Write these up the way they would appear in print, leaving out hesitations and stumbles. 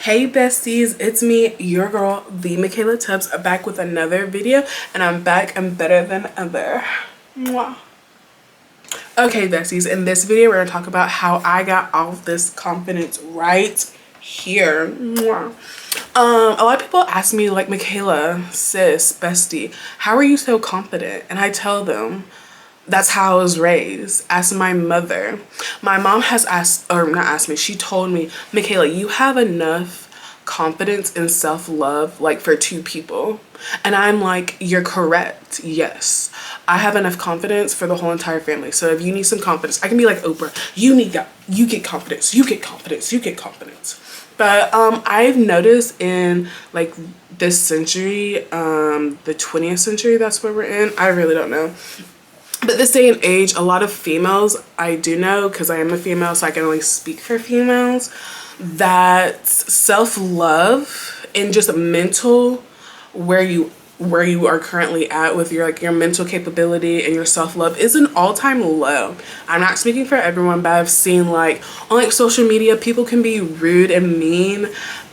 Hey besties, it's me, your girl, the Michaela Tubbs, back with another video, and I'm back and better than ever. Mwah. Okay besties, in this video we're going to talk about how I got all of this confidence right here. Mwah. A lot of people ask me like, Michaela, sis, bestie, how are you so confident? And I tell them, that's how I was raised. Ask my mother. My mom has asked, or not asked me, she told me, Michaela, you have enough confidence and self-love like for two people. And I'm like, you're correct. Yes, I have enough confidence for the whole entire family. So if you need some confidence, I can be like Oprah, you need that, you get confidence, you get confidence, you get confidence. But I've noticed in like this century, the 20th century, that's where we're in, I really don't know. But this day and age, a lot of females, I do know because I am a female, so I can only speak for females, that self-love and just mental, where you are currently at with your like your mental capability and your self-love is an all-time low. I'm not speaking for everyone, but I've seen like on like social media, people can be rude and mean.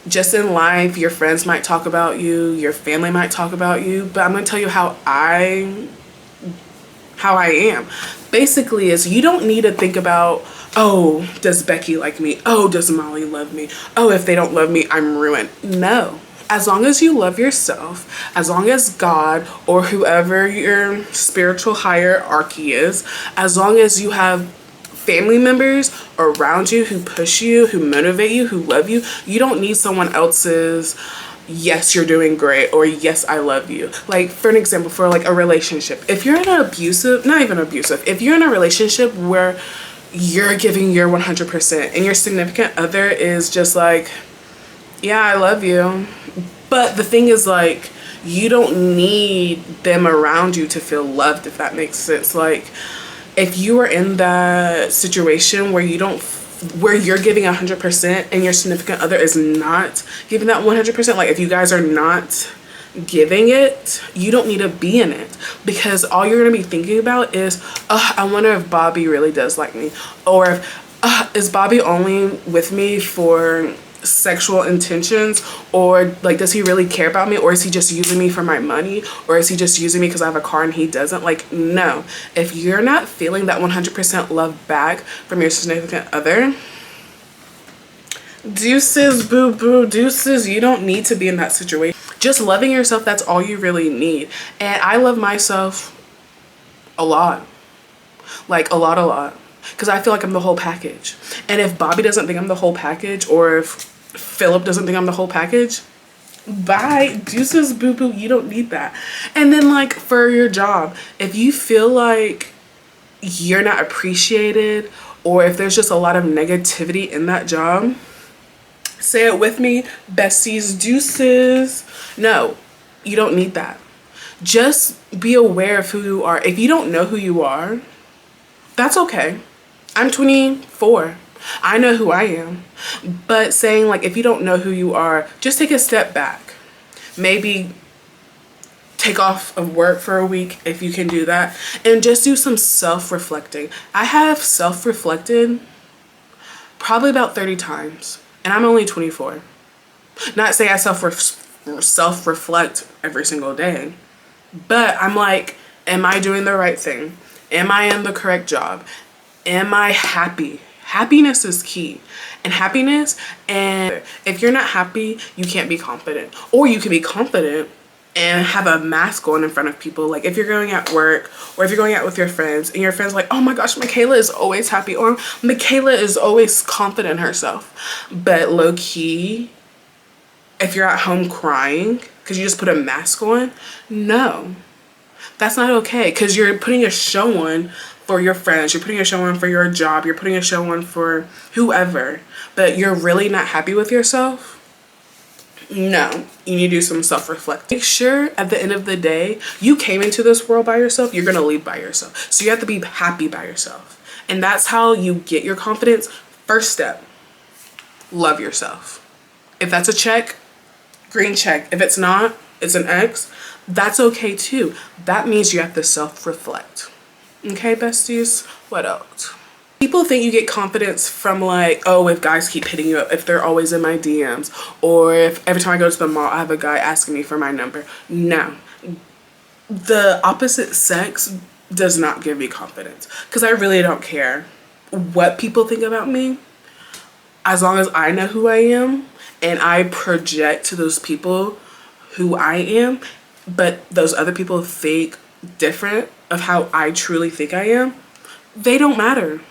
Just in life, your friends might talk about you, your family might talk about you, but I'm gonna tell you how I am. Basically is you don't need to think about, oh, does Becky like me? Oh, does Molly love me? Oh, if they don't love me, I'm ruined. No. As long as you love yourself, as long as God or whoever your spiritual hierarchy is, as long as you have family members around you who push you, who motivate you, who love you, you don't need someone else's yes, you're doing great, or yes, I love you. Like for an example, for like a relationship, if you're in an abusive, not even abusive, if you're in a relationship where you're giving your 100% and your significant other is just like, yeah, I love you, but the thing is like, you don't need them around you to feel loved, if that makes sense. Like if you are in that situation where you're giving 100% and your significant other is not giving that 100%, like if you guys are not giving it, you don't need to be in it, because all you're going to be thinking about is, I wonder if Bobby really does like me, or is Bobby only with me for sexual intentions, or like does he really care about me, or is he just using me for my money, or is he just using me because I have a car and he doesn't? Like, no. If you're not feeling that 100% love back from your significant other, deuces, boo boo, deuces. You don't need to be in that situation. Just loving yourself, that's all you really need. And I love myself a lot, like a lot, because I feel like I'm the whole package. And if Bobby doesn't think I'm the whole package, or if Philip doesn't think I'm the whole package, bye, deuces, boo boo. You don't need that. And then like for your job, if you feel like you're not appreciated, or if there's just a lot of negativity in that job, say it with me, besties, deuces. No, you don't need that. Just be aware of who you are. If you don't know who you are, that's okay. I'm 24. I know who I am. But saying like, if you don't know who you are, just take a step back. Maybe take off of work for a week if you can do that, and just do some self-reflecting. I have self-reflected probably about 30 times, and I'm only 24. Not saying I self-reflect every single day, but I'm like, am I doing the right thing? Am I in the correct job? Am I happy? Happiness is key. And if you're not happy, you can't be confident. Or you can be confident and have a mask on in front of people. Like if you're going at work, or if you're going out with your friends, and your friends like, oh my gosh, Michaela is always happy, or Michaela is always confident in herself. But low key, if you're at home crying because you just put a mask on, no, that's not okay, because you're putting a show on for your friends, you're putting a show on for your job, you're putting a show on for whoever, but you're really not happy with yourself. No, you need to do some self-reflecting. Make sure at the end of the day, you came into this world by yourself, you're gonna leave by yourself. So you have to be happy by yourself. And that's how you get your confidence. First step, love yourself. If that's a check, green check. If it's not, it's an X. That's okay too. That means you have to self-reflect. Okay, besties, what else? People think you get confidence from like, oh, if guys keep hitting you up, if they're always in my DMs, or if every time I go to the mall, I have a guy asking me for my number. No. The opposite sex does not give me confidence because I really don't care what people think about me as long as I know who I am and I project to those people who I am, but those other people think different of how I truly think I am, they don't matter.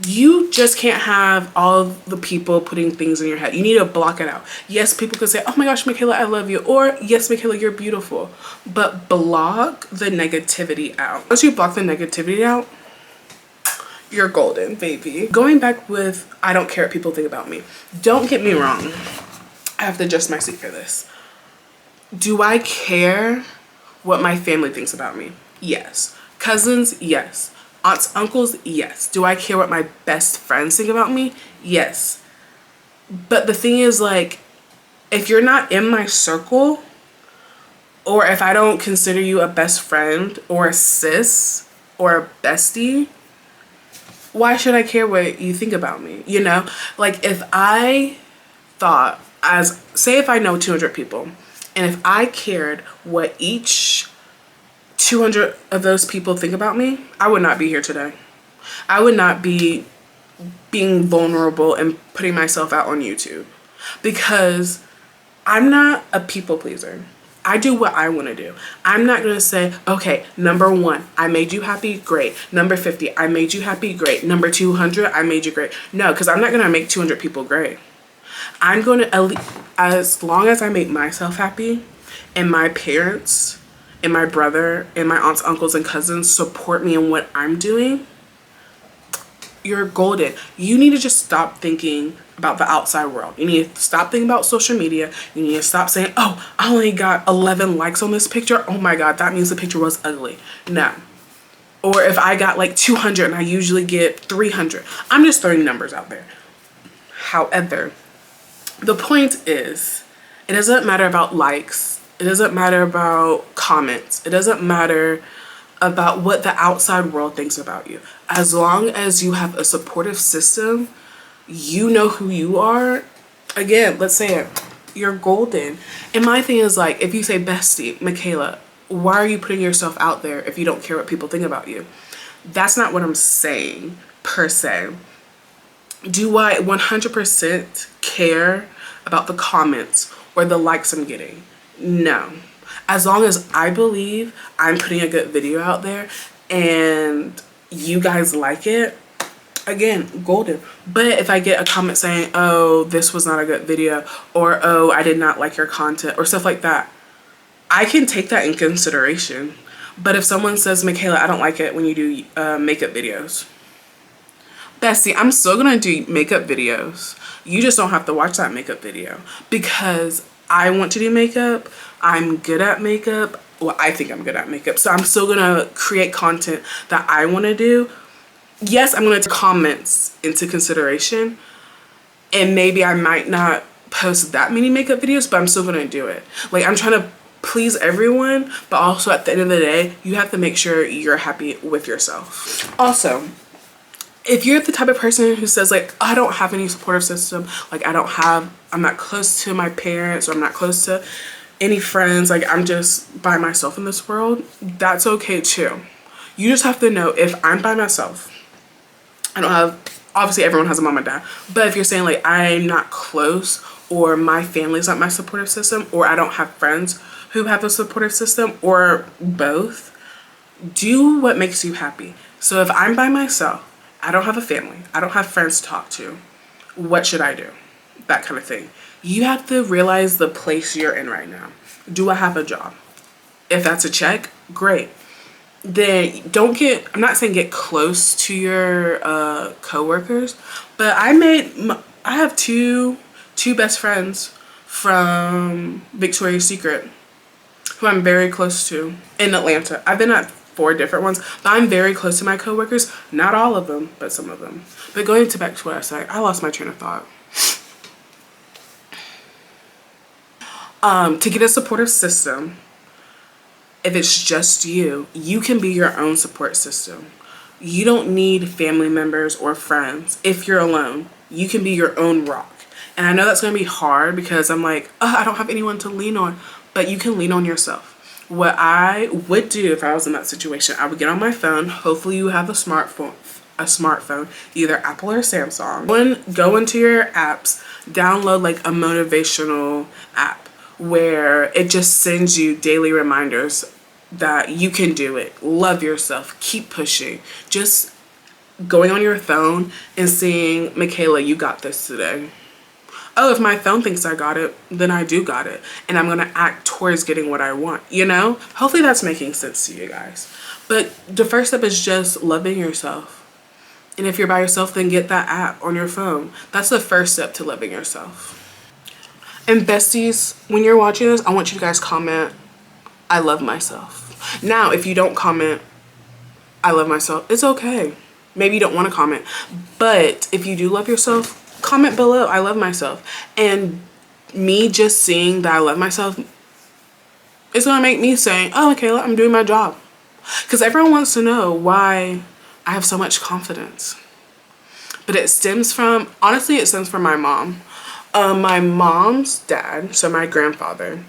You just can't have all of the people putting things in your head. You need to block it out. Yes, people could say, oh my gosh, Michaela, I love you. Or yes, Michaela, you're beautiful. But block the negativity out. Once you block the negativity out, you're golden, baby. Going back with, I don't care what people think about me. Don't get me wrong. I have to adjust my seat for this. Do I care what my family thinks about me? Yes. Cousins? Yes. Aunts, uncles? Yes. Do I care what my best friends think about me? Yes. But the thing is, like, if you're not in my circle, or if I don't consider you a best friend or a sis or a bestie, why should I care what you think about me? You know, like if I thought, as say if I know 200 people, and if I cared what each 200 of those people think about me, I would not be here today. I would not be being vulnerable and putting myself out on YouTube because I'm not a people pleaser. I do what I want to do. I'm not going to say, okay, number 1, I made you happy, great. Number 50, I made you happy, great. Number 200, I made you great. No, because I'm not going to make 200 people great. I'm going to, as long as I make myself happy and my parents and my brother and my aunts, uncles, and cousins support me in what I'm doing, you're golden. You need to just stop thinking about the outside world. You need to stop thinking about social media. You need to stop saying, oh, I only got 11 likes on this picture. Oh my God, that means the picture was ugly. No. Or if I got like 200 and I usually get 300. I'm just throwing numbers out there. However, the point is, it doesn't matter about likes. It doesn't matter about comments. It doesn't matter about what the outside world thinks about you. As long as you have a supportive system, you know who you are. Again, let's say it, you're golden. And my thing is like, if you say, bestie, Michaela, why are you putting yourself out there if you don't care what people think about you? That's not what I'm saying, per se. Do I 100% care about the comments or the likes I'm getting? No. As long as I believe I'm putting a good video out there and you guys like it, again, golden. But if I get a comment saying, oh, this was not a good video, or oh, I did not like your content, or stuff like that, I can take that in consideration. But if someone says, Michaela, I don't like it when you do makeup videos, bestie, I'm still gonna do makeup videos. You just don't have to watch that makeup video because I want to do makeup. I'm good at makeup. Well, I think I'm good at makeup. So I'm still gonna create content that I wanna do. Yes, I'm gonna take comments into consideration. And maybe I might not post that many makeup videos, but I'm still gonna do it. Like, I'm trying to please everyone, but also at the end of the day, you have to make sure you're happy with yourself. Also, if you're the type of person who says like, I don't have any supportive system, like I'm not close to my parents, or I'm not close to any friends, like I'm just by myself in this world, that's okay too. You just have to know, if I'm by myself, I don't have, obviously everyone has a mom and dad, but if you're saying like I'm not close, or my family's not my supportive system, or I don't have friends who have a supportive system, or both, do what makes you happy. So if I'm by myself, I don't have a family, I don't have friends to talk to, what should I do? That kind of thing. You have to realize the place you're in right now. Do I have a job? If that's a check, great. Then don't get, I'm not saying get close to your coworkers, but I have two best friends from Victoria's Secret who I'm very close to in Atlanta. I've been at 4 different ones, but I'm very close to my coworkers. Not all of them, but some of them. But going back to what I said, I lost my train of thought. To get a supportive system, if it's just you, you can be your own support system. You don't need family members or friends. If you're alone, you can be your own rock. And I know that's going to be hard because I'm like, oh, I don't have anyone to lean on, but you can lean on yourself. What I would do if I was in that situation, I would get on my phone. Hopefully you have a smartphone, either Apple or Samsung. Go into your apps, download like a motivational app where it just sends you daily reminders that you can do it. Love yourself. Keep pushing. Just going on your phone and seeing, Michaela, you got this today. Oh, if my phone thinks I got it, then I do got it. And I'm going to act towards getting what I want, you know? Hopefully that's making sense to you guys. But the first step is just loving yourself. And if you're by yourself, then get that app on your phone. That's the first step to loving yourself. And besties, when you're watching this, I want you guys to comment, I love myself. Now, if you don't comment, I love myself, it's okay. Maybe you don't want to comment. But if you do love yourself, comment below, I love myself. And me just seeing that I love myself, it's going to make me say, oh, Michaela, I'm doing my job. Because everyone wants to know why I have so much confidence. But it stems from, honestly, it stems from my mom. My mom's dad, so my grandfather,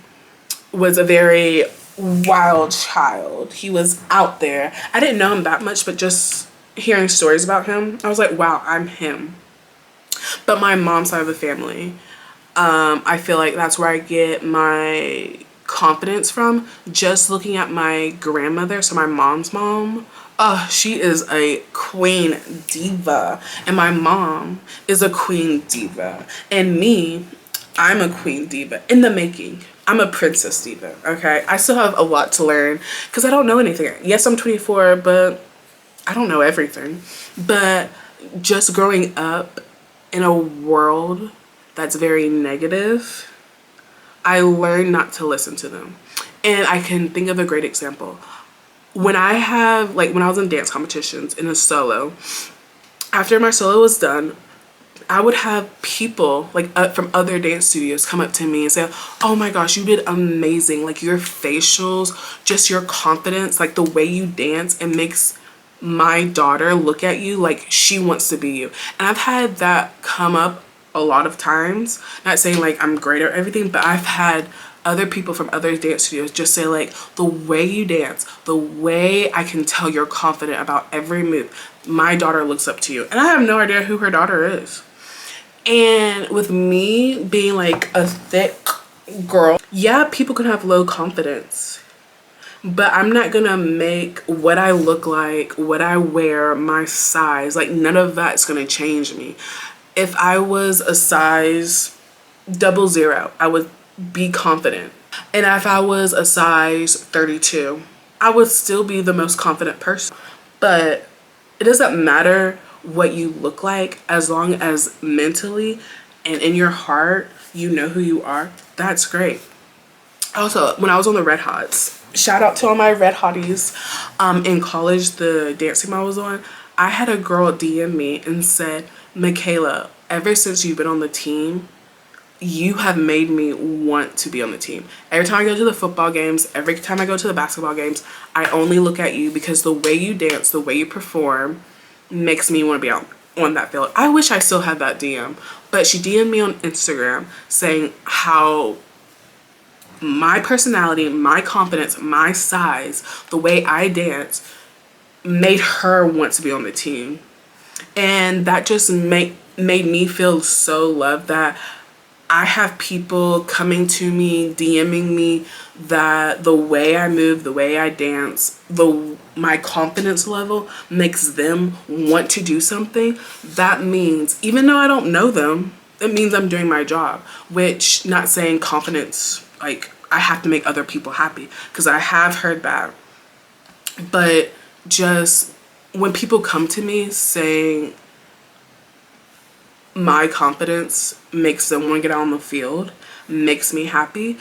was a very wild child. He was out there. I didn't know him that much, but just hearing stories about him, I was like, wow, I'm him. But my mom's side of the family, I feel like that's where I get my confidence from. Just looking at my grandmother, so my mom's mom, she is a queen diva. And my mom is a queen diva. And me, I'm a queen diva in the making. I'm a princess diva, okay? I still have a lot to learn because I don't know anything. Yes, I'm 24, but I don't know everything. But just growing up in a world that's very negative, I learned not to listen to them. And I can think of a great example. When I was in dance competitions in a solo, after my solo was done, I would have people like from other dance studios come up to me and say, oh my gosh, you did amazing. Like your facials, just your confidence, like the way you dance, it makes my daughter look at you like she wants to be you. And I've had that come up a lot of times. Not saying like I'm great at everything, but I've had other people from other dance studios just say like, the way you dance, the way I can tell you're confident about every move, my daughter looks up to you. And I have no idea who her daughter is. And with me being like a thick girl, yeah, people can have low confidence, but I'm not gonna make what I look like, what I wear, my size, like none of that's gonna change me. If I was a size 00, I would be confident. And if I was a size 32, I would still be the most confident person. But it doesn't matter what you look like, as long as mentally and in your heart you know who you are. That's great. Also, when I was on the Red Hots, shout out to all my Red Hotties in college, the dance team I was on, I had a girl DM me and said, Michaela, ever since you've been on the team, you have made me want to be on the team. Every time I go to the football games, every time I go to the basketball games, I only look at you because the way you dance, the way you perform makes me want to be on that field. I wish I still had that DM, but she DM'd me on Instagram saying how my personality, my confidence, my size, the way I dance made her want to be on the team. And that just made me feel so loved that I have people coming to me, DMing me that the way I move, the way I dance, my confidence level makes them want to do something. That means, even though I don't know them, it means I'm doing my job. Which, not saying confidence, like I have to make other people happy, because I have heard that. But just when people come to me saying my confidence makes them want to get out on the field, makes me happy,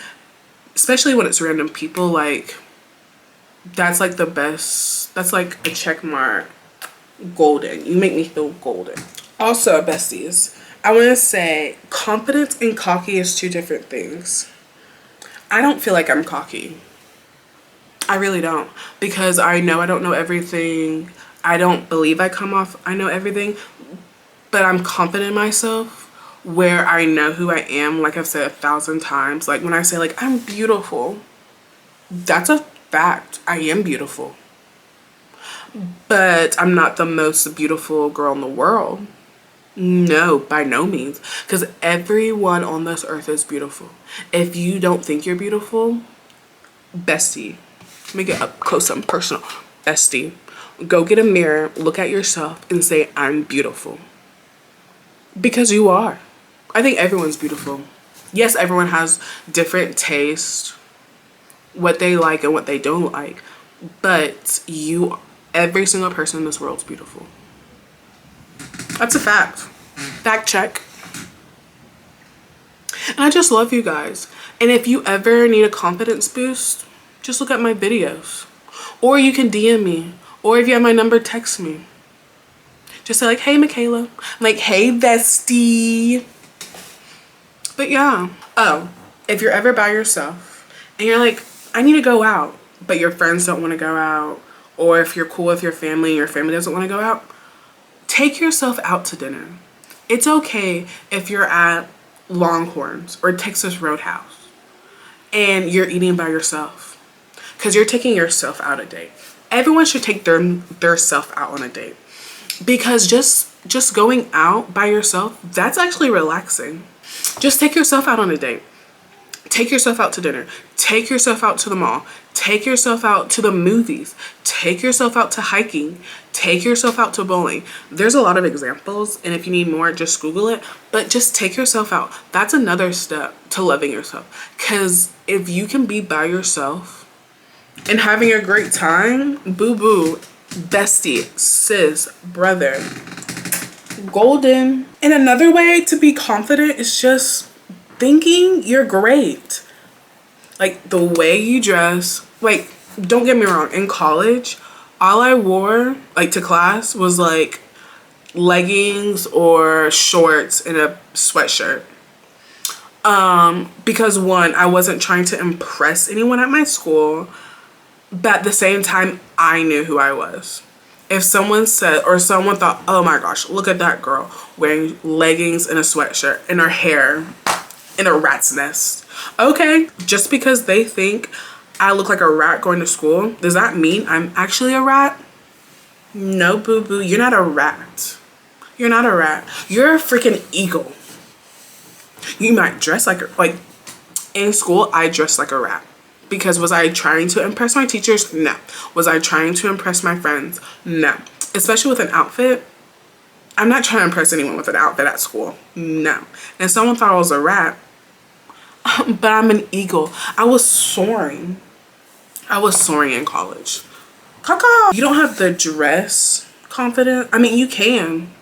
especially when it's random people, like that's like the best. That's like a check mark. Golden. You make me feel golden. Also, besties, I want to say confidence and cocky is two different things. I don't feel like I'm cocky. I really don't, because I know I don't know everything. I don't believe I come off, I know everything, but I'm confident in myself where I know who I am. Like I've said 1,000 times, like when I say like I'm beautiful, that's a fact. I am beautiful, but I'm not the most beautiful girl in the world. No, by no means, because everyone on this earth is beautiful. If you don't think you're beautiful, bestie, let me get up close and personal. Bestie, go get a mirror, look at yourself and say, I'm beautiful. Because you are. I think everyone's beautiful. Yes, everyone has different tastes, what they like and what they don't like, but every single person in this world is beautiful. That's a fact. Fact check. And I just love you guys. And if you ever need a confidence boost, just look at my videos. Or you can DM me. Or if you have my number, text me. Just say like, hey, Michaela. I'm like, hey, bestie. But yeah. Oh, if you're ever by yourself and you're like, I need to go out, but your friends don't want to go out. Or if you're cool with your family and your family doesn't want to go out, take yourself out to dinner. It's okay if you're at Longhorns or Texas Roadhouse and you're eating by yourself, because you're taking yourself out a date. Everyone should take their self out on a date, because just going out by yourself, that's actually relaxing. Just take yourself out on a date. Take yourself out to dinner. Take yourself out to the mall. Take yourself out to the movies. Take yourself out to hiking. Take yourself out to bowling. There's a lot of examples, and if you need more, just Google it. But just take yourself out. That's another step to loving yourself. Because if you can be by yourself and having a great time, boo-boo, bestie, sis, brother, golden. And another way to be confident is just thinking you're great. Like the way you dress. Like, don't get me wrong, in college, all I wore like to class was like leggings or shorts and a sweatshirt. Because one, I wasn't trying to impress anyone at my school, but at the same time, I knew who I was. If someone said, or someone thought, oh my gosh, look at that girl wearing leggings and a sweatshirt and her hair in a rat's nest. Okay, just because they think I look like a rat going to school, does that mean I'm actually a rat? No, boo-boo, you're not a rat. You're not a rat. You're a freaking eagle. You might dress like in school, I dressed like a rat. Because was I trying to impress my teachers? No. Was I trying to impress my friends? No. Especially with an outfit. I'm not trying to impress anyone with an outfit at school. No. And someone thought I was a rat, but I'm an eagle. I was soaring. I was soaring in college. Caca. You don't have the dress confidence. I mean, you can.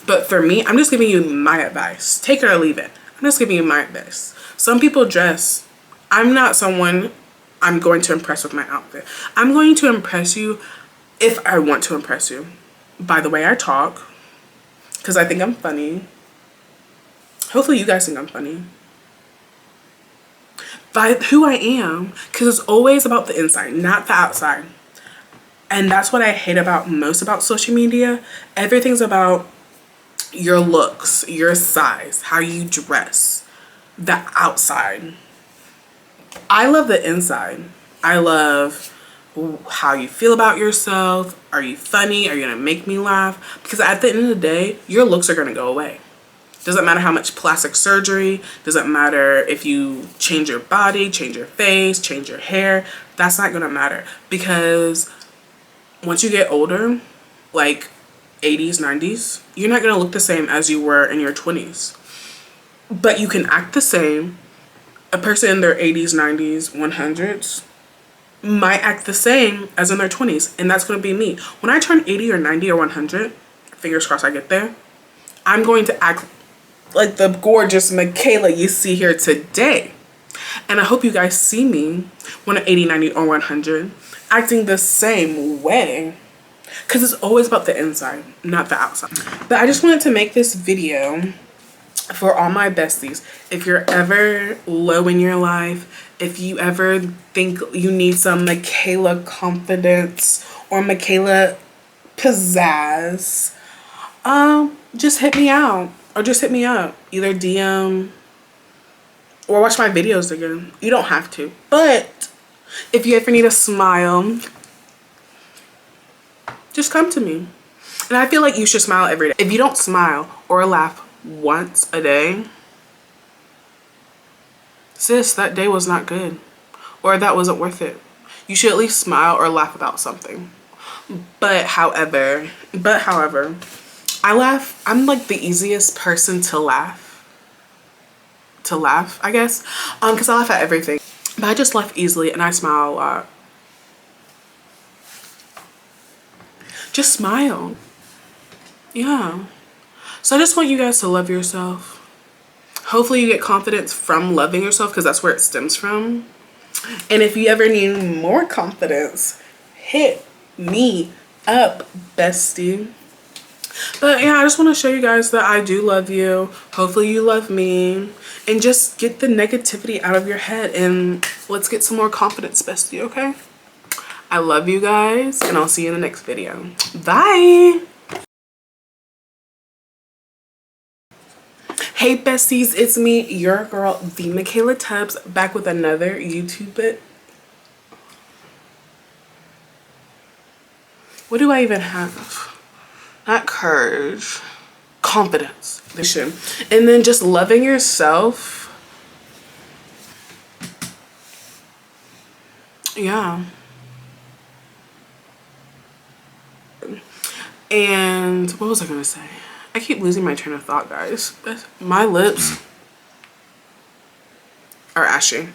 But for me, I'm just giving you my advice. Take it or leave it. I'm just giving you my advice. Some people dress. I'm not someone I'm going to impress with my outfit. I'm going to impress you if I want to impress you. By the way I talk. Because I think I'm funny. Hopefully you guys think I'm funny. By who I am. Because it's always about the inside, not the outside. And that's what I hate most about social media. Everything's about your looks, your size, how you dress, the outside. I love the inside. I love how you feel about yourself. Are you funny? Are you gonna make me laugh? Because at the end of the day, your looks are gonna go away. Doesn't matter how much plastic surgery, doesn't matter if you change your body, change your face, change your hair, that's not gonna matter. Because once you get older, like 80s, 90s, you're not gonna look the same as you were in your 20s. But you can act the same. A person in their 80s, 90s, 100s might act the same as in their 20s. And that's going to be me. When I turn 80 or 90 or 100, fingers crossed I get there, I'm going to act like the gorgeous Michaela you see here today. And I hope you guys see me when I'm 80, 90, or 100 acting the same way. Because it's always about the inside, not the outside. But I just wanted to make this video for all my besties. If you're ever low in your life, if you ever think you need some Michaela confidence or Michaela pizzazz, just hit me out or just hit me up. Either DM or watch my videos again. You don't have to, but if you ever need a smile, just come to me. And I feel like you should smile every day. If you don't smile or laugh once a day, sis, that day was not good, or that wasn't worth it. You should at least smile or laugh about something. But however, I laugh. I'm like the easiest person to laugh. I guess, because I laugh at everything. But I just laugh easily and I smile a lot. Just smile. Yeah. So I just want you guys to love yourself. Hopefully you get confidence from loving yourself, because that's where it stems from. And if you ever need more confidence, hit me up, bestie. But yeah, I just want to show you guys that I do love you. Hopefully you love me. And just get the negativity out of your head and let's get some more confidence, bestie, okay? I love you guys and I'll see you in the next video. Bye! Hey besties, it's me, your girl, the Michaela Tubbs, back with another YouTube bit. What do I even have? Not courage, confidence. And then just loving yourself. Yeah. And what was I gonna say? I keep losing my train of thought, guys. My lips are ashy.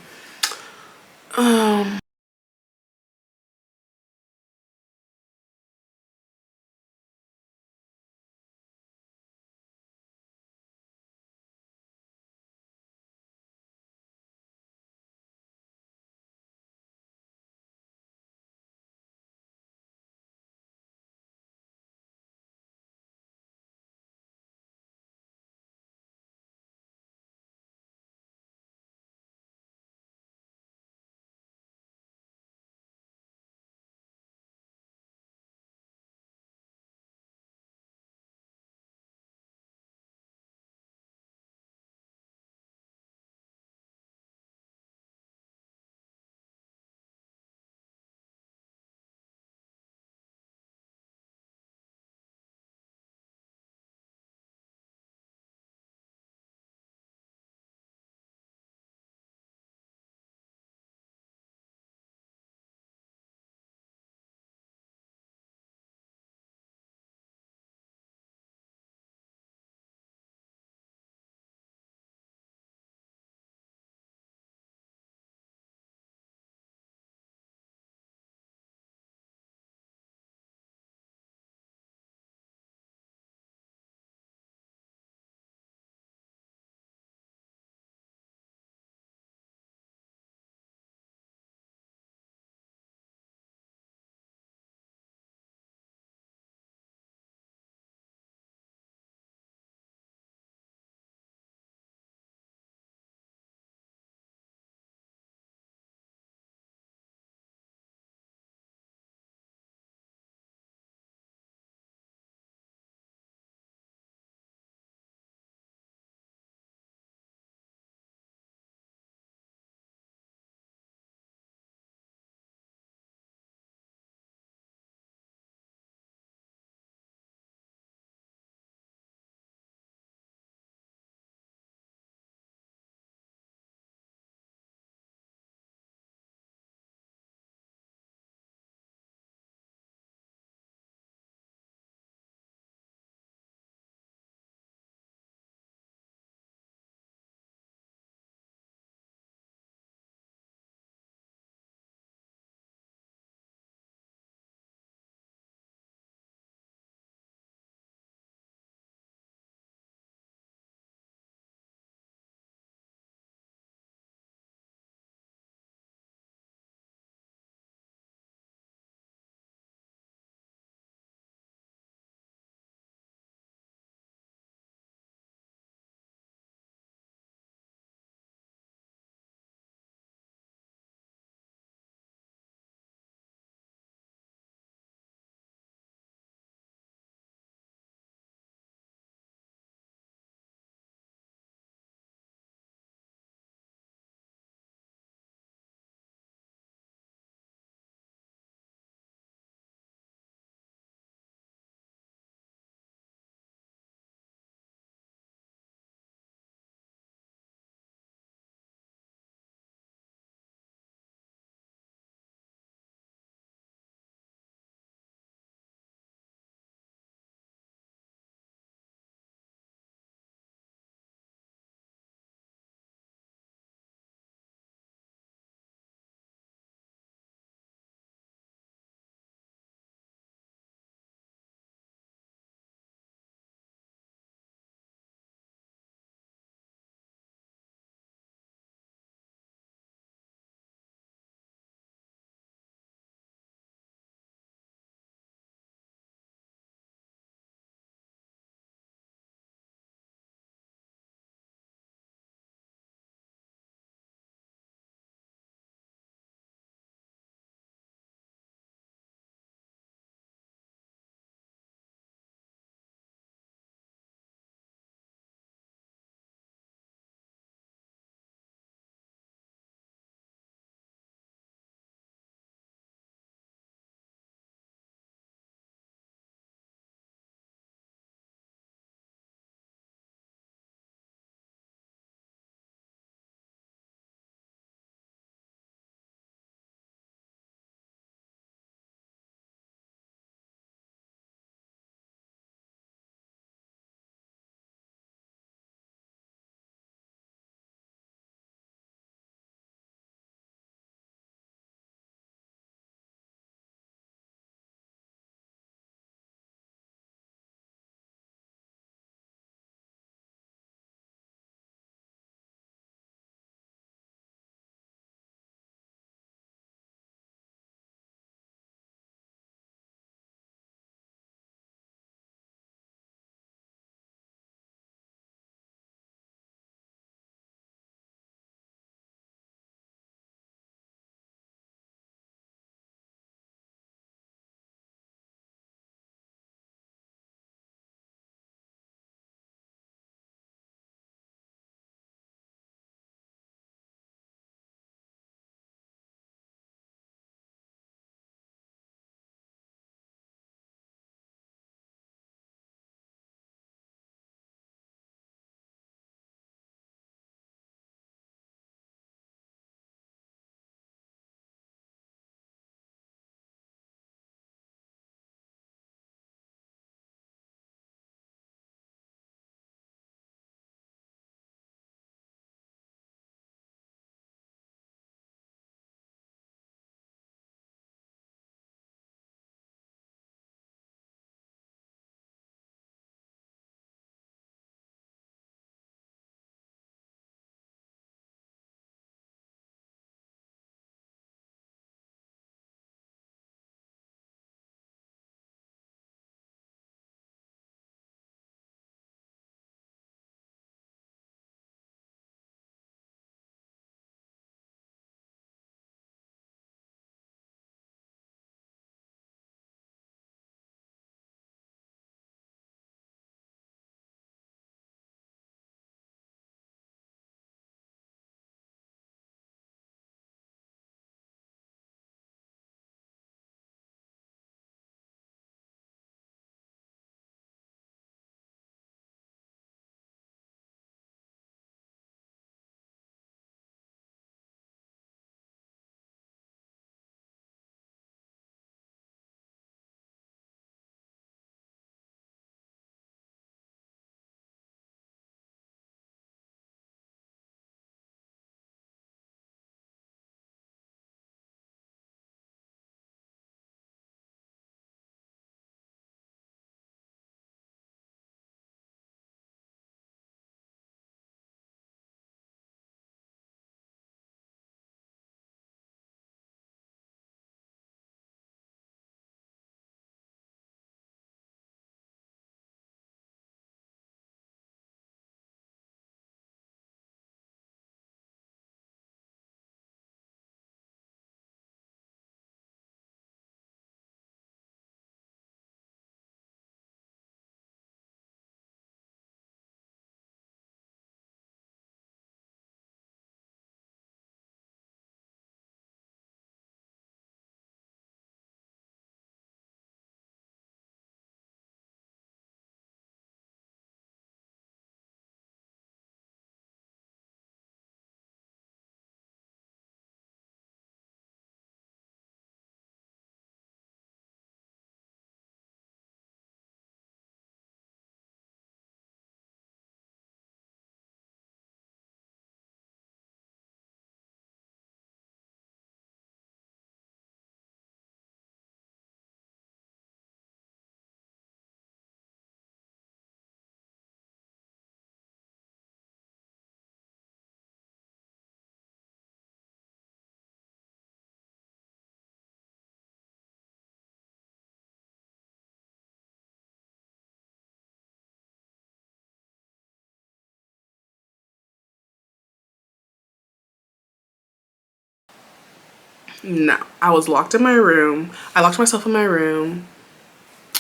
No, I was locked in my room. I locked myself in my room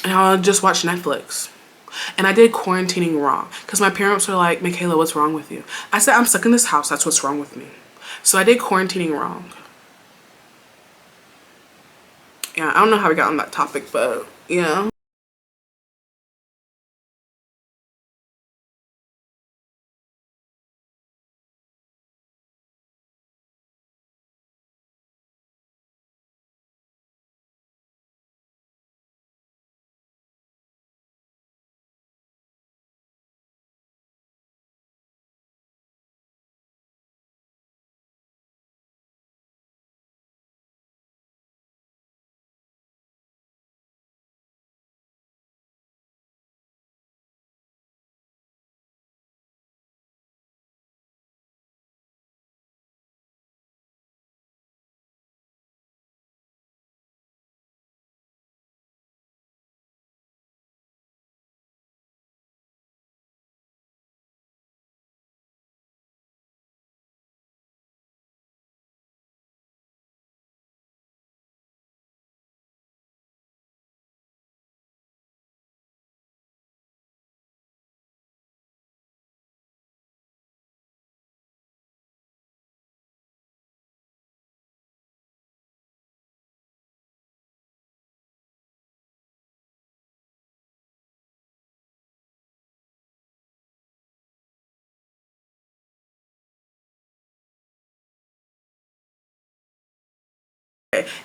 and I would just watch Netflix. And I did quarantining wrong because my parents were like, Michaela, what's wrong with you? I said, I'm stuck in this house. That's what's wrong with me. So I did quarantining wrong. Yeah, I don't know how we got on that topic, but yeah.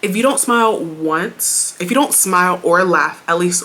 If you don't smile once, if you don't smile or laugh at least